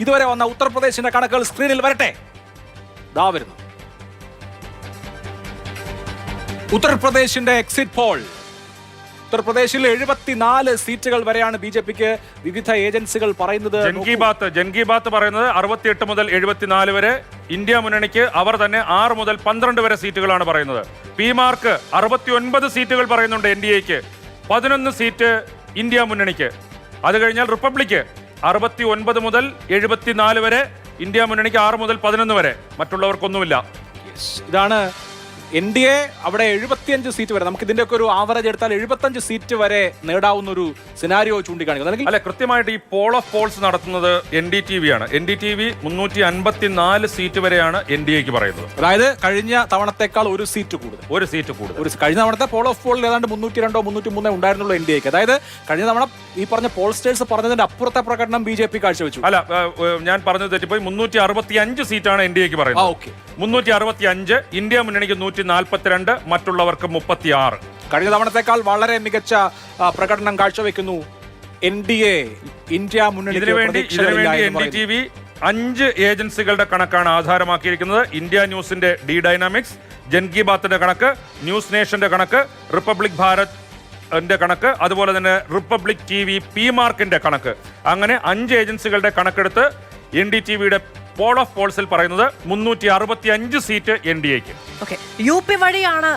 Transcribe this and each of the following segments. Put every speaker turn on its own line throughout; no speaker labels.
ഇതുവരെ വന്ന ഉത്തർപ്രദേശിന്റെ കണക്കുകൾ സ്ക്രീനിൽ വരട്ടെ. ദാ വരുന്നു ഉത്തർപ്രദേശിന്റെ എക്സിറ്റ് പോൾ. ഉത്തർപ്രദേശിൽ 74 സീറ്റുകൾ വരെയാണ് ബി ജെ പിക്ക് വിവിധ ഏജൻസികൾ പറയുന്നത്.
ജൻ കി ബാത്ത് പറയുന്നത് 68 മുതൽ 74 വരെ. ഇന്ത്യ മുന്നണിക്ക് അവർ തന്നെ 6 മുതൽ 12 വരെ സീറ്റുകളാണ് പറയുന്നത്. പി മാർക്ക് 69 സീറ്റുകൾ പറയുന്നുണ്ട് എൻ ഡി എക്ക്, 11 സീറ്റ് ഇന്ത്യ മുന്നണിക്ക്. അത് കഴിഞ്ഞാൽ റിപ്പബ്ലിക്ക് 69 മുതൽ 74 വരെ, ഇന്ത്യ മുന്നണിക്ക് 6 മുതൽ 11 വരെ, മറ്റുള്ളവർക്കൊന്നുമില്ല.
ഇതാണ് എൻ ഡി എ. അവിടെ 75 സീറ്റ് വരെ, നമുക്ക് ഇതിന്റെ ഒക്കെ ഒരു ആവറേജ് എടുത്താൽ 75 സീറ്റ് വരെ നേടാവുന്ന ഒരു സിനാരിയോ ചൂണ്ടിക്കാണിക്കുന്നത്.
അല്ലെ, കൃത്യമായിട്ട് ഈ പോൾ ഓഫ് പോൾസ് നടത്തുന്നത് എൻ ഡി ടി വി ആണ്. N D T V 354 seat വരെയാണ് എൻ ഡി എക്ക് പറയുന്നത്.
അതായത് കഴിഞ്ഞ തവണത്തേക്കാൾ ഒരു സീറ്റ് കൂടുതൽ. കഴിഞ്ഞ തവണത്തെ പോൾ ഓഫ് പോളിൽ ഏതാണ്ട് 302 303 ഉണ്ടായിരുന്നുള്ളൂ എൻ ഡി എക്ക്. അതായത് കഴിഞ്ഞ തവണ ഈ പറഞ്ഞ പോൾസ്റ്റേഴ്സ് പറഞ്ഞതിന്റെ അപ്പുറത്തെ പ്രകടനം ബി ജെ പി കാഴ്ചവെച്ചു.
അല്ല, ഞാൻ പറഞ്ഞത് തെറ്റിപ്പോയി. 365 സീറ്റാണ് എൻ ഡി എക്ക് പറയുന്നത്. 365, ഇന്ത്യ മുന്നണിക്ക് 142, മറ്റുള്ളവർക്ക് 36.
കഴിഞ്ഞ തവണത്തേക്കാൾ വളരെ മികച്ച പ്രകടനം കാഴ്ചവെക്കുന്നു എൻ ഡി എ. ഇന്ത്യ മുന്നണി.
ഇതിനുവേണ്ടി എൻ ഡി ടി വി 5 ഏജൻസികളുടെ കണക്കാണ് ആധാരമാക്കിയിരിക്കുന്നത്. ഇന്ത്യ ന്യൂസിന്റെ ഡി ഡൈനാമിക്സ്, ജൻ കി ബാത്തിന്റെ കണക്ക്, ന്യൂസ് നേഷന്റെ കണക്ക്, റിപ്പബ്ലിക് ഭാരത് കണക്ക്, അതുപോലെ തന്നെ റിപ്പബ്ലിക് ടി വി പി മാർക്കിന്റെ കണക്ക്. അങ്ങനെ 5 ഏജൻസികളുടെ കണക്കെടുത്ത് എൻ ഡി ടി വിയുടെ പോൾ ഓഫ് പോൾസിൽ പറയുന്നത് 365 സീറ്റ് എൻ ഡി എക്ക്.
യു പി വഴിയാണ്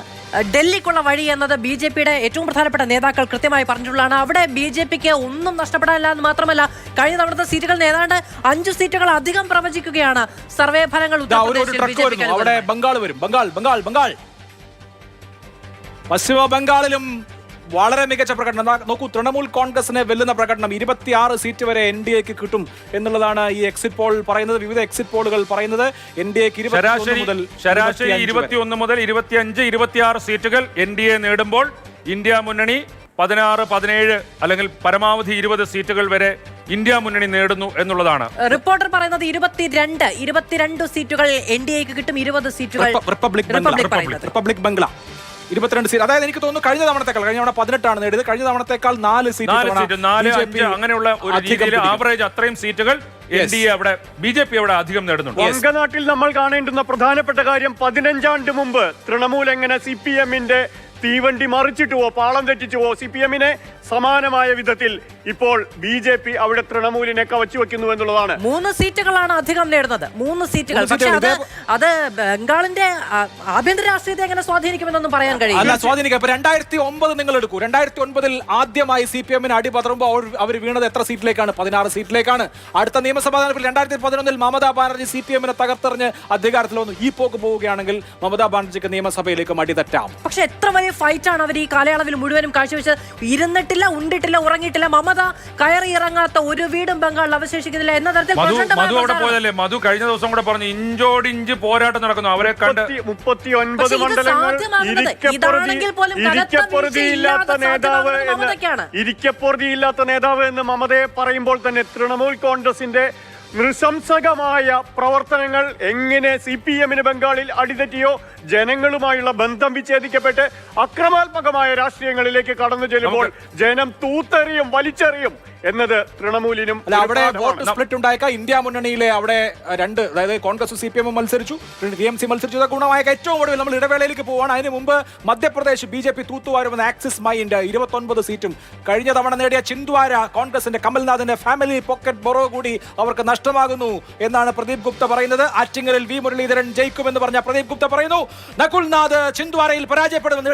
ഡൽഹിക്കുള്ള വഴി എന്നത് ബി ജെ പിയുടെ ഏറ്റവും പ്രധാനപ്പെട്ട നേതാക്കൾ കൃത്യമായി പറഞ്ഞിട്ടുള്ളതാണ്. അവിടെ ബി ജെ പിക്ക് ഒന്നും നഷ്ടപ്പെടാനില്ല എന്ന് മാത്രമല്ല, കഴിഞ്ഞ തവണത്തെ സീറ്റുകൾ ഏതാണ്ട് 5 സീറ്റുകൾ അധികം പ്രവചിക്കുകയാണ് സർവേ ഫലങ്ങൾ.
അവിടെ ബംഗാൾ വരും. ബംഗാൾ പശ്ചിമ ബംഗാളിലും വളരെ മികച്ച പ്രകടനം നോക്കൂ. തൃണമൂൽ കോൺഗ്രസിനെ വെല്ലുന്ന പ്രകടനം. 26 സീറ്റ് വരെ എൻ ഡി എക്ക് കിട്ടും എന്നുള്ളതാണ് ഈ എക്സിറ്റ് പോൾ പറയുന്നത്. വിവിധ എക്സിറ്റ് പോളുകൾ പറയുന്നത് എൻ ഡി എക്ക്
ശരാശരി 21 മുതൽ 25, 26 സീറ്റുകൾ എൻ ഡി എ നേടുമ്പോൾ ഇന്ത്യ മുന്നണി 16, 17 അല്ലെങ്കിൽ പരമാവധി 20 സീറ്റുകൾ വരെ ഇന്ത്യ മുന്നണി നേടുന്നു എന്നുള്ളതാണ്.
റിപ്പോർട്ടർ പറയുന്നത് 22 സീറ്റുകൾ എൻ ഡി എക്ക് കിട്ടും, 20 സീറ്റുകൾ
റിപ്പബ്ലിക് ബംഗ്ല 22 സീറ്റ്. അതായത് എനിക്ക് തോന്നുന്നു കഴിഞ്ഞ തവണത്തേക്കാൾ, കഴിഞ്ഞ തവണ 18 നേടിയത്, കഴിഞ്ഞ തവണത്തേക്കാൾ 4 സീറ്റ്,
4, 5 അങ്ങനെയുള്ള ഒരു രീതിയിൽ ആവറേജ് അത്രയും സീറ്റുകൾ എൻ ഡി എ അവിടെ ബി ജെ പി അവിടെ അധികം നേടുന്നുണ്ട്.
വങ്കനാട്ടിൽ നമ്മൾ കാണേണ്ടുന്ന പ്രധാനപ്പെട്ട കാര്യം 15 ആണ്ട് മുമ്പ് തൃണമൂൽ എങ്ങനെ സി പി എമ്മിന്റെ തീവണ്ടി മറിച്ചിട്ടുവോ, പാളം തെറ്റിച്ചുവോ, സി പി എമ്മിനെ സമാനമായ വിധത്തിൽ ഇപ്പോൾ ബി ജെ പി അവിടെ തൃണമൂലിനെ കവച്ചു വെക്കുന്നു എന്നുള്ളതാണ്.
3 സീറ്റുകളാണ് അധികം നേടുന്നത്. 3 സീറ്റുകൾ. പക്ഷേ അത് ബംഗാളിന്റെ ആഭ്യന്തര രാഷ്ട്രീയത്തെ എങ്ങനെ സ്വാധീനിക്കുമെന്നൊന്നും പറയാൻ കഴിയില്ല.
സ്വാധീനിക്കാം. ഇപ്പൊ 2009 നിങ്ങൾ എടുക്കൂ. 2009 ആദ്യമായി സി പി എമ്മിന് അടി പതറുമ്പോൾ അവർ വീണത് എത്ര സീറ്റിലേക്കാണ്? 16 സീറ്റിലേക്കാണ്. അടുത്ത നിയമസഭാ തെരഞ്ഞെടുപ്പിൽ 2011 മമതാ ബാനർജി സി പി എമ്മിനെ തകർത്തെറിഞ്ഞ് അധികാരത്തിൽ വന്നു. ഈ പോക്ക് പോവുകയാണെങ്കിൽ മമതാ ബാനർജിക്ക് നിയമസഭയിലേക്ക് മടി തെറ്റാം.
പക്ഷെ എത്ര വലിയ ഫൈറ്റാണ് അവർ ഈ കാലയളവിൽ മുഴുവനും കാഴ്ചവെച്ചത്. ഇരുന്നിട്ടില്ല, ഉണ്ടിട്ടില്ല, ഉറങ്ങിയിട്ടില്ല. മമത കയറി ഇറങ്ങാത്ത ഒരു വീടും ബംഗാളിൽ അവശേഷിക്കുന്നില്ല എന്ന തരത്തിൽ
മധു അവിടെ പോയതല്ലേ. മധു കഴിഞ്ഞ ദിവസം കൂടെ പറഞ്ഞു ഇഞ്ചോടിഞ്ച് പോരാട്ടം നടക്കുന്നു. അവരെ കണ്ട്
39 മണ്ഡലങ്ങൾ ഇരിക്കപ്പൊറുതിയില്ലാത്ത നേതാവ് എന്ന് മമതയെ പറയുമ്പോൾ തന്നെ തൃണമൂൽ കോൺഗ്രസിന്റെ നൃശംസകമായ പ്രവർത്തനങ്ങൾ എങ്ങനെ സി പി എമ്മിന് ബംഗാളിൽ അടിതെറ്റിയോ, ജനങ്ങളുമായുള്ള ബന്ധം വിച്ഛേദിക്കപ്പെട്ട് അക്രമാത്മകമായ രാഷ്ട്രീയങ്ങളിലേക്ക് കടന്നു ചെല്ലുമ്പോൾ ജനം തൂത്തെറിയും, വലിച്ചെറിയും എന്നത് തൃണമൂലിനും.
അവിടെ വോട്ട് സ്പ്ലിറ്റ് ഉണ്ടായേക്കാം. ഇന്ത്യ മുന്നണിയിലെ അവിടെ 2, അതായത് കോൺഗ്രസ് സി പി എം മത്സരിച്ചു, ടി എം സി മത്സരിച്ചു. ഗുണമായ ഏറ്റവും ഒടുവിൽ നമ്മൾ ഇടവേളയിലേക്ക് പോവാണ്. അതിന് മുമ്പ് മധ്യപ്രദേശ് ബി ജെ പി തൂത്തുവാരുമെന്ന് ആക്സിസ് മൈൻഡ് 29 സീറ്റും, കഴിഞ്ഞ തവണ നേടിയ ചിന്ദ്വാര കോൺഗ്രസിന്റെ കമൽനാഥിന്റെ ഫാമിലി പോക്കറ്റ് ബൊറോ കൂടി അവർക്ക് നഷ്ടമാകുന്നു എന്നാണ് പ്രദീപ് ഗുപ്ത പറയുന്നത്. ആറ്റിങ്ങലിൽ വി മുരളീധരൻ ജയിക്കുമെന്ന് പറഞ്ഞ പ്രദീപ് ഗുപ്ത പറയുന്നു നകുൽനാഥ് ചിന്ദ്വാരയിൽ പരാജയപ്പെടുമെന്ന്.